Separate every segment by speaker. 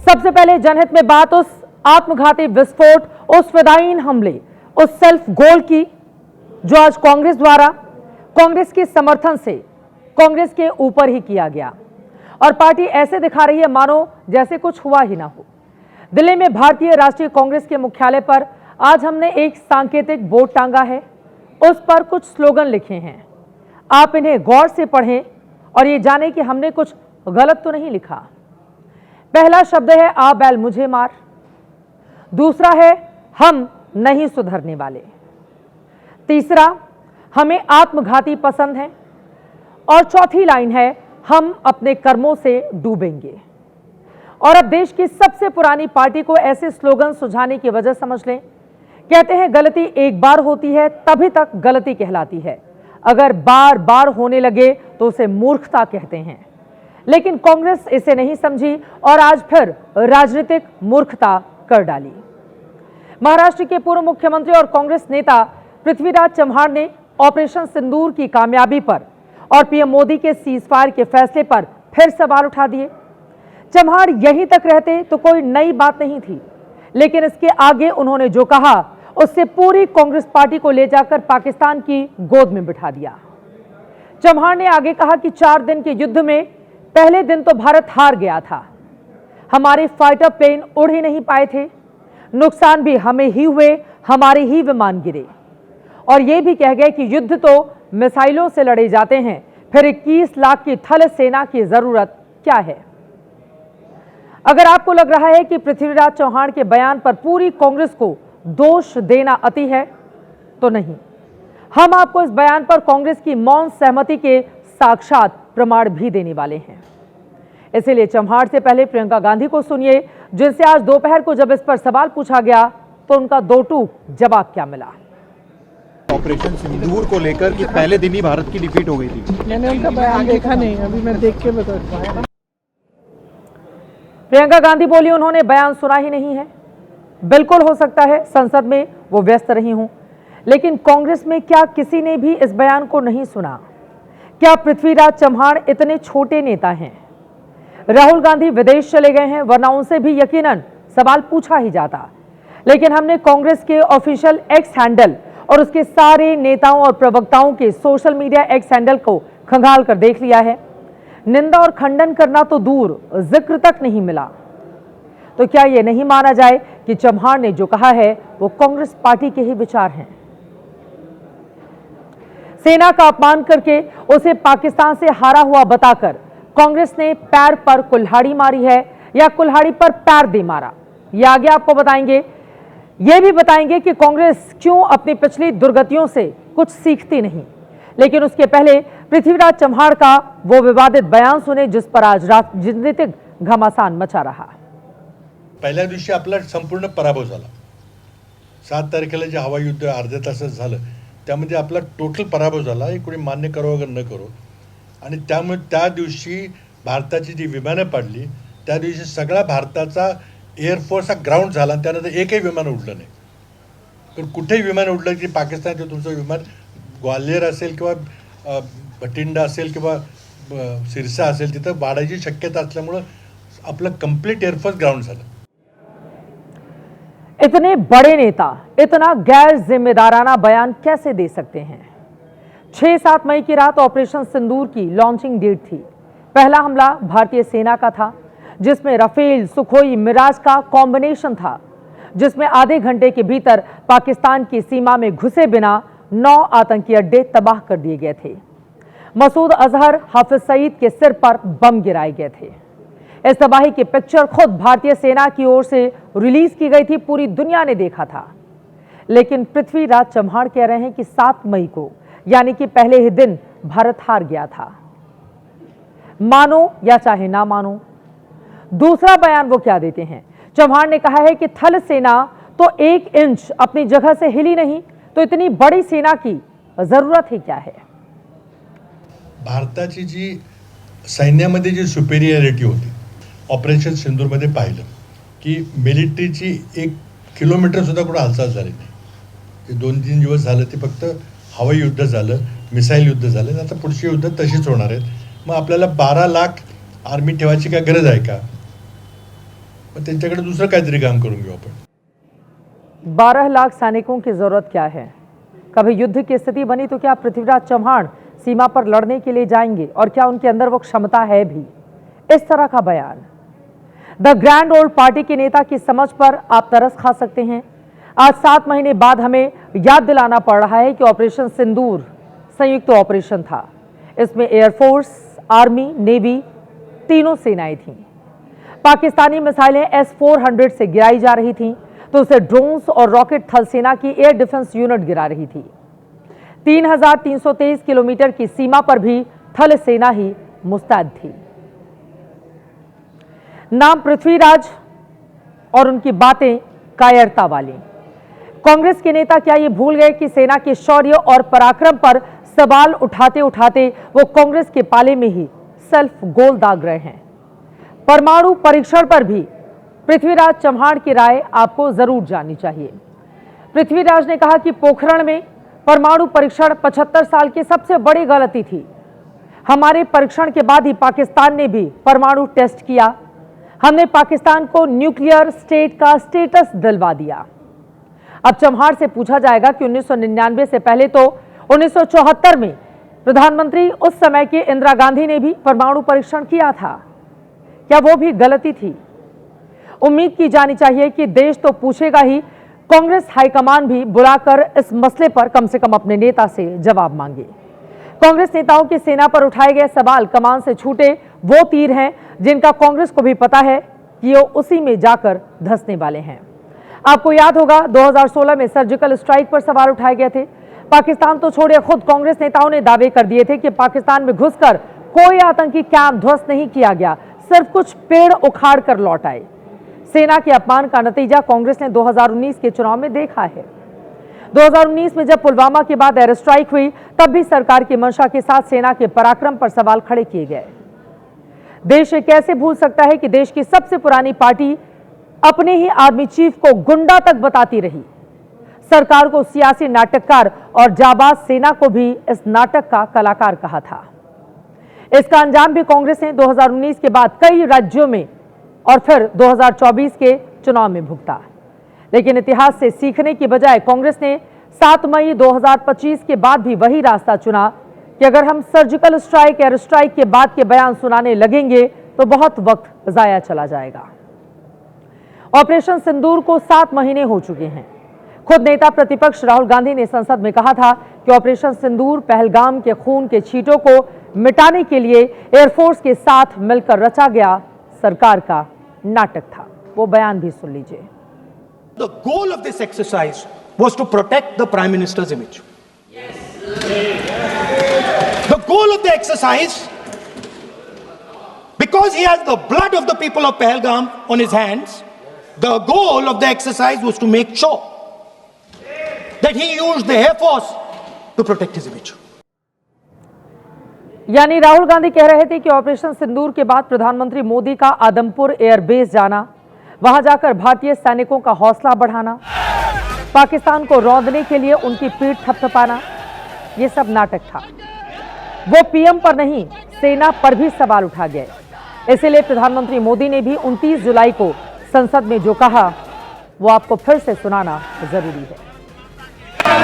Speaker 1: सबसे पहले जनहित में बात उस आत्मघाती विस्फोट, उस फिदायीन हमले, उस सेल्फ गोल की जो आज कांग्रेस द्वारा कांग्रेस के समर्थन से कांग्रेस के ऊपर ही किया गया और पार्टी ऐसे दिखा रही है मानो जैसे कुछ हुआ ही ना हो। दिल्ली में भारतीय राष्ट्रीय कांग्रेस के मुख्यालय पर आज हमने एक सांकेतिक बोर्ड टांगा है, उस पर कुछ स्लोगन लिखे हैं। आप इन्हें गौर से पढ़ें और ये जानें कि हमने कुछ गलत तो नहीं लिखा। पहला शब्द है आ बैल मुझे मार, दूसरा है हम नहीं सुधरने वाले, तीसरा हमें आत्मघाती पसंद है और चौथी लाइन है हम अपने कर्मों से डूबेंगे। और अब देश की सबसे पुरानी पार्टी को ऐसे स्लोगन सुझाने की वजह समझ लें। कहते हैं गलती एक बार होती है तभी तक गलती कहलाती है, अगर बार बार होने लगे तो उसे मूर्खता कहते हैं। लेकिन कांग्रेस इसे नहीं समझी और आज फिर राजनीतिक मूर्खता कर डाली। महाराष्ट्र के पूर्व मुख्यमंत्री और कांग्रेस नेता पृथ्वीराज चव्हाण ने ऑपरेशन सिंदूर की कामयाबी पर और पीएम मोदी के सीजफायर के फैसले पर फिर सवाल उठा दिए। चव्हाण यहीं तक रहते तो कोई नई बात नहीं थी, लेकिन इसके आगे उन्होंने जो कहा उससे पूरी कांग्रेस पार्टी को ले जाकर पाकिस्तान की गोद में बिठा दिया। चव्हाण ने आगे कहा कि 4 दिन के युद्ध में पहले दिन तो भारत हार गया था, हमारे फाइटर प्लेन उड़ ही नहीं पाए थे, नुकसान भी हमें ही हुए, हमारे ही विमान गिरे। और यह भी कह गए कि युद्ध तो मिसाइलों से लड़े जाते हैं, फिर 21 लाख की थल सेना की जरूरत क्या है। अगर आपको लग रहा है कि पृथ्वीराज चव्हाण के बयान पर पूरी कांग्रेस को दोष देना अति है, तो नहीं, हम आपको इस बयान पर कांग्रेस की मौन सहमति के साक्षात प्रमाण भी देने वाले हैं। इसीलिए चव्हाण से पहले प्रियंका गांधी को सुनिए, जिनसे आज दोपहर को जब इस पर सवाल पूछा गया तो उनका दो टूक जवाब क्या मिला।
Speaker 2: ऑपरेशन सिंदूर को लेकर कि पहले दिन ही भारत की डिफीट हो गई थी।
Speaker 3: मैंने उनका बयान देखा नहीं, अभी मैं देख के बताऊंगा।
Speaker 1: प्रियंका गांधी बोली उन्होंने बयान सुना ही नहीं है। बिल्कुल हो सकता है संसद में वो व्यस्त रही हूं, लेकिन कांग्रेस में क्या किसी ने भी इस बयान को नहीं सुना? क्या पृथ्वीराज चव्हाण इतने छोटे नेता हैं? राहुल गांधी विदेश चले गए हैं, वरना उनसे भी यकीनन सवाल पूछा ही जाता। लेकिन हमने कांग्रेस के ऑफिशियल एक्स हैंडल और उसके सारे नेताओं और प्रवक्ताओं के सोशल मीडिया एक्स हैंडल को खंगाल कर देख लिया है। निंदा और खंडन करना तो दूर, जिक्र तक नहीं मिला। तो क्या यह नहीं माना जाए कि चव्हाण ने जो कहा है वो कांग्रेस पार्टी के ही विचार हैं? सेना का अपमान करके उसे पाकिस्तान से हारा हुआ बताकर कांग्रेस ने पैर पर कुल्हाड़ी मारी है या कुल्हाड़ी पर पैर दे मारा, ये आगे आपको बताएंगे। ये भी बताएंगे कि कांग्रेस क्यों अपनी पिछली दुर्गतियों से कुछ सीखती नहीं। लेकिन उसके पहले पृथ्वीराज चव्हाण का वो विवादित बयान सुने जिस पर आज राजनीतिक घमासान मचा रहा।
Speaker 4: पहिल्या दिवशी आपला संपूर्ण पराभव झाला। 7 तारखेला जे हवाई युद्ध अर्ध्या तासात झालं त्यामध्ये आपला टोटल पराभव झाला, हे कोणी मान्य करो अगर न करो। आणि त्यामुळे त्या दिवशी भारताची जी विमानं पडली त्या दिवशी सगळा भारताचा एअरफोर्स हा ग्राउंड झाला आणि त्यानंतर एकही विमान उडलं नाही। पण कुठेही विमान उडलं की पाकिस्तानचं तुमचं विमान ग्वाल्हेर असेल किंवा भटिंडा असेल किंवा सिरसा असेल तिथं वाढायची शक्यता असल्यामुळं आपलं कंप्लीट एअरफोर्स ग्राउंड झालं।
Speaker 1: इतने बड़े नेता इतना गैर जिम्मेदाराना बयान कैसे दे सकते हैं? 6-7 मई की रात ऑपरेशन सिंदूर की लॉन्चिंग डेट थी। पहला हमला भारतीय सेना का था, जिसमें राफेल, सुखोई, मिराज का कॉम्बिनेशन था, जिसमें आधे घंटे के भीतर पाकिस्तान की सीमा में घुसे बिना 9 आतंकी अड्डे तबाह कर दिए गए थे। मसूद अजहर, हाफिज सईद के सिर पर बम गिराए गए थे। इस तबाही की पिक्चर खुद भारतीय सेना की ओर से रिलीज की गई थी, पूरी दुनिया ने देखा था। लेकिन पृथ्वीराज चव्हाण कह रहे हैं कि 7 मई को यानी कि पहले ही दिन भारत हार गया था। मानो या चाहे ना मानो, दूसरा बयान वो क्या देते हैं? चव्हाण ने कहा है कि थल सेना तो 1 इंच अपनी जगह से हिली नहीं, तो इतनी बड़ी सेना की जरूरत ही क्या है?
Speaker 4: भारताची जी सैन्यामध्ये जी सुपेरियरिटी होती ऑपरेशन सिंदूरमध्ये पाहिलं की मिलिटरीची 1 किलोमीटर सुद्धा कुठं हालचाल झाली नाही। 2-3 दिवस झालं ते फक्त हवाई युद्ध झालं, मिसाईल युद्ध झालं, आता पुढची युद्ध तशीच होणार आहेत। मग आपल्याला 12 लाख आर्मी ठेवायची काय गरज आहे का? मग त्यांच्याकडे दुसरं काहीतरी काम करून घेऊ आपण.
Speaker 1: 12 लाख सैनिकों की जरूरत क्या है? कभी युद्ध की स्थिति बनी तो क्या पृथ्वीराज चौहान सीमा पर लड़ने के लिए जाएंगे? और क्या उनके अंदर वो क्षमता है भी? इस तरह का बयान द ग्रैंड ओल्ड पार्टी के नेता की समझ पर आप तरस खा सकते हैं. आज 7 महीने बाद हमें याद दिलाना पड़ रहा है कि ऑपरेशन सिंदूर संयुक्त ऑपरेशन था. इसमें एयरफोर्स, आर्मी, नेवी तीनों सेनाएं थीं. पाकिस्तानी मिसाइलें S-400 से गिराई जा रही थीं तो उसे ड्रोन्स और रॉकेट थल सेना की एयर डिफेंस यूनिट गिरा रही थी. 3323 किलोमीटर की सीमा पर भी थल सेना ही मुस्तैद थी. नाम पृथ्वीराज और उनकी बातें कायरता वाली. कांग्रेस के नेता क्या ये भूल गए कि सेना के शौर्य और पराक्रम पर सवाल उठाते उठाते वो कांग्रेस के पाले में ही सेल्फ गोल दाग रहे हैं. परमाणु परीक्षण पर भी पृथ्वीराज चौहान की राय आपको जरूर जाननी चाहिए. पृथ्वीराज ने कहा कि पोखरण में परमाणु परीक्षण 75 साल की सबसे बड़ी गलती थी. हमारे परीक्षण के बाद ही पाकिस्तान ने भी परमाणु टेस्ट किया. हमने पाकिस्तान को न्यूक्लियर स्टेट का स्टेटस दिलवा दिया. अब चौहान से पूछा जाएगा कि 1999 से पहले तो 1974 में प्रधानमंत्री उस समय के इंदिरा गांधी ने भी परमाणु परीक्षण किया था. क्या वो भी गलती थी? उम्मीद की जानी चाहिए कि देश तो पूछेगा ही, कांग्रेस हाईकमान भी बुलाकर इस मसले पर कम से कम अपने नेता से जवाब मांगे. कांग्रेस नेताओं की सेना पर उठाए गए सवाल कमान से छूटे वो तीर हैं जिनका कांग्रेस को भी पता है कि वो उसी में जाकर धंसने वाले हैं. आपको याद होगा 2016 में सर्जिकल स्ट्राइक पर सवाल उठाए गए थे. पाकिस्तान तो छोड़े, खुद कांग्रेस नेताओं ने दावे कर दिए थे कि पाकिस्तान में घुसकर कोई आतंकी कैंप ध्वस्त नहीं किया गया, सिर्फ कुछ पेड़ उखाड़ कर लौट आए. सेना के अपमान का नतीजा कांग्रेस ने 2019 के चुनाव में देखा है. 2019 में जब पुलवामा के बाद एयर स्ट्राइक हुई तब भी सरकार की मंशा के साथ सेना के पराक्रम पर सवाल खड़े किए गए. देश ये कैसे भूल सकता है कि देश की सबसे पुरानी पार्टी अपने ही आर्मी चीफ को गुंडा तक बताती रही. सरकार को सियासी नाटककार और जाबाज सेना को भी इस नाटक का कलाकार कहा था. इसका अंजाम भी कांग्रेस ने 2019 के बाद कई राज्यों में और फिर 2024 के चुनाव में भुगता. लेकिन इतिहास से सीखने की बजाय कांग्रेस ने 7 मई 2025 के बाद भी वही रास्ता चुना कि अगर हम सर्जिकल स्ट्राइक, एयर स्ट्राइक के बाद के बयान सुनाने लगेंगे तो बहुत वक्त जाया चला जाएगा. ऑपरेशन सिंदूर को 7 महीने हो चुके हैं. खुद नेता प्रतिपक्ष राहुल गांधी ने संसद में कहा था कि ऑपरेशन सिंदूर पहलगाम के खून के छींटों को मिटाने के लिए एयरफोर्स के साथ मिलकर रचा गया सरकार का नाटक था. वो बयान भी सुन लीजिए.
Speaker 5: The goal of this exercise was to protect the Prime Minister's image. The goal of the exercise, because he has the blood of the people of Pahalgam on his hands, the goal of the exercise was to make sure that he used the Air Force to protect his image.
Speaker 1: यानी राहुल गांधी कह रहे थे कि operation सिंदूर के बाद प्रधानमंत्री मोदी का Adampur airbase जाना, वहां जाकर भारतीय सैनिकों का हौसला बढ़ाना, पाकिस्तान को रौंदने के लिए उनकी पीठ थपथपाना, ये सब नाटक था. वो पीएम पर नहीं, सेना पर भी सवाल उठा गए. इसलिए प्रधानमंत्री मोदी ने भी 29 जुलाई को संसद में जो कहा वो आपको फिर से सुनाना जरूरी है.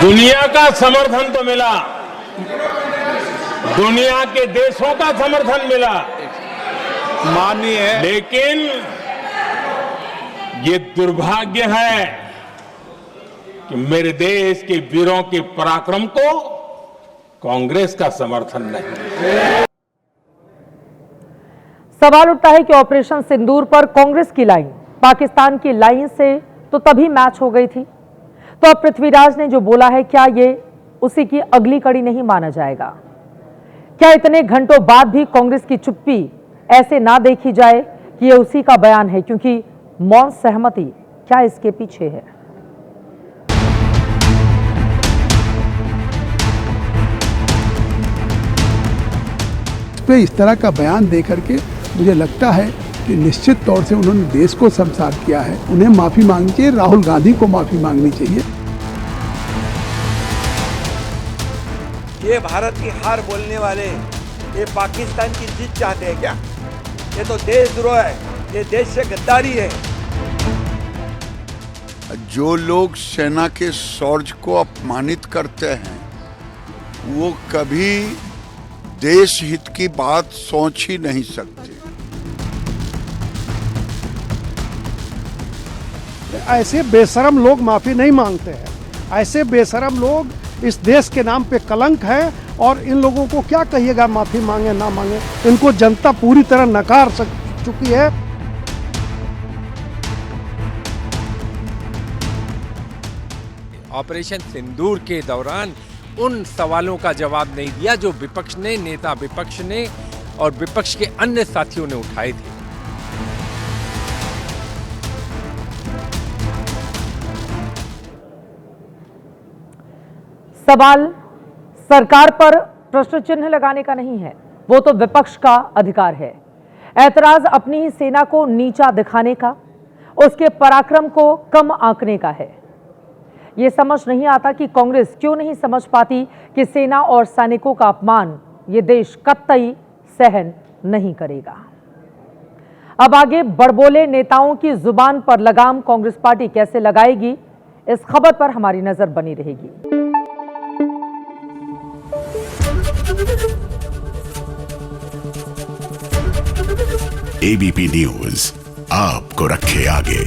Speaker 6: दुनिया का समर्थन तो मिला, दुनिया के देशों का समर्थन मिला,
Speaker 2: माननीय है,
Speaker 6: लेकिन ये दुर्भाग्य है कि मेरे देश के वीरों के पराक्रम को कांग्रेस का समर्थन नहीं.
Speaker 1: सवाल उठता है कि ऑपरेशन सिंदूर पर कांग्रेस की लाइन पाकिस्तान की लाइन से तो तभी मैच हो गई थी, तो अब पृथ्वीराज ने जो बोला है क्या ये उसी की अगली कड़ी नहीं माना जाएगा? क्या इतने घंटों बाद भी कांग्रेस की चुप्पी ऐसे ना देखी जाए कि ये उसी का बयान है, क्योंकि मौन सहमति क्या इसके पीछे है?
Speaker 7: पे इस तरह का बयान देकर के मुझे लगता है कि निश्चित तौर से उन्होंने देश को शर्मसार किया है. उन्हें माफी मांगनी चाहिए, राहुल गांधी को माफी मांगनी चाहिए.
Speaker 8: ये भारत की हार बोलने वाले ये पाकिस्तान की जीत चाहते हैं क्या? ये तो देशद्रोह है, ये देश से गद्दारी है.
Speaker 9: जो लोग सेना के शौर्य को अपमानित करते हैं वो कभी देश हित की बात सोच ही नहीं सकते।
Speaker 10: ऐसे बेशरम लोग माफी नहीं मांगते हैं। ऐसे बेशरम लोग इस देश के नाम पे कलंक है और इन लोगों को क्या कहिएगा माफी मांगे ना मांगे, इनको जनता पूरी तरह नकार चुकी है।
Speaker 8: ऑपरेशन सिंदूर के दौरान उन सवालों का जवाब नहीं दिया जो विपक्ष ने, नेता विपक्ष ने और विपक्ष के अन्य साथियों ने उठाए थे।
Speaker 1: सवाल सरकार पर प्रश्न चिन्ह लगाने का नहीं है, वो तो विपक्ष का अधिकार है। ऐतराज अपनी ही सेना को नीचा दिखाने का, उसके पराक्रम को कम आंकने का है। ये समझ नहीं आता कि कांग्रेस क्यों नहीं समझ पाती कि सेना और सैनिकों का अपमान ये देश कतई सहन नहीं करेगा। अब आगे बड़बोले नेताओं की जुबान पर लगाम कांग्रेस पार्टी कैसे लगाएगी, इस खबर पर हमारी नजर बनी रहेगी।
Speaker 11: एबीपी न्यूज आपको रखे आगे।